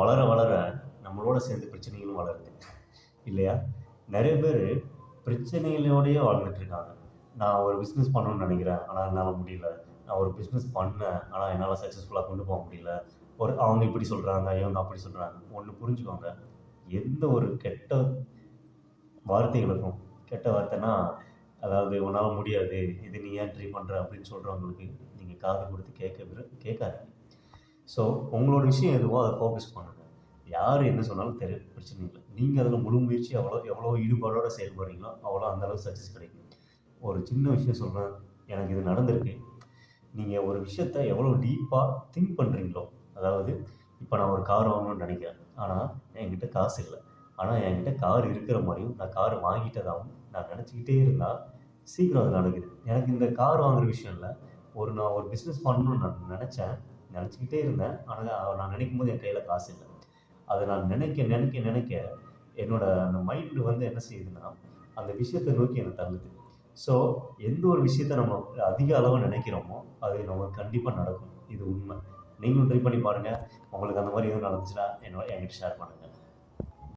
வளர வளர நம்மளோட சேர்ந்து பிரச்சனைகளும் வளருது இல்லையா? நிறைய பேர் பிரச்சனைகளோடயே வாழ்ந்துட்டு இருக்காங்க. நான் ஒரு பிஸ்னஸ் பண்ணணும்னு நினைக்கிறேன், ஆனால் என்னால் முடியல. நான் ஒரு பிஸ்னஸ் பண்ணேன், ஆனால் என்னால் சக்ஸஸ்ஃபுல்லாக கொண்டு போக முடியல. அவங்க இப்படி சொல்கிறாங்க, இவங்க அப்படி சொல்கிறாங்க. ஒன்று புரிஞ்சுக்கோங்க, எந்த ஒரு கெட்ட வார்த்தைகளுக்கும், கெட்ட வார்த்தைன்னா அதாவது உன்னால் முடியாது, இது நீ ஏன் ட்ரை பண்ணுற அப்படின்னு சொல்கிறவங்களுக்கு நீங்கள் காது கொடுத்து கேட்காதீங்க. ஸோ உங்களோட விஷயம் எதுவோ அதை ஃபோக்கஸ் பண்ணுங்கள். யார் என்ன சொன்னாலும் தெரியும், பிரச்சனை இல்லை. நீங்கள் அதில் முழு முயற்சி எவ்வளோ ஈடுபாடோடு செயல்படுறீங்களோ அவ்வளோ அந்தளவு சக்ஸஸ் கிடைக்கும். ஒரு சின்ன விஷயம் சொல்கிறேன், எனக்கு இது நடந்திருக்கு. நீங்கள் ஒரு விஷயத்த எவ்வளோ டீப்பாக திங்க் பண்ணுறீங்களோ, அதாவது இப்போ நான் ஒரு கார் வாங்கணும்னு நினைக்கிறேன், ஆனால் என்கிட்ட காசு இல்லை. ஆனால் என்கிட்ட கார் இருக்கிற மாதிரியும் நான் கார் வாங்கிட்டதாகவும் நான் நினச்சிக்கிட்டே இருந்தால் சீக்கிரம் அது நடக்குது. எனக்கு இந்த கார் வாங்குகிற விஷயம் இல்லை, நான் ஒரு பிஸ்னஸ் பண்ணணும்னு நான் நினச்சிக்கிட்டே இருந்தேன். ஆனால் நான் நினைக்கும் போது என் கையில் காசு இல்லை. அதை நான் நினைக்க என்னோடய அந்த மைண்டு என்ன செய்யுதுன்னா, அந்த விஷயத்தை நோக்கி என்னை தள்ளுது. ஸோ எந்த ஒரு விஷயத்த நம்ம அதிக அளவு நினைக்கிறோமோ அது நமக்கு கண்டிப்பாக நடக்கும். இது உண்மை. நீங்களும் ட்ரை பண்ணி பாருங்கள். உங்களுக்கு அந்த மாதிரி எதுவும் நடந்துச்சுன்னா என்கிட்ட ஷேர் பண்ணுங்கள்.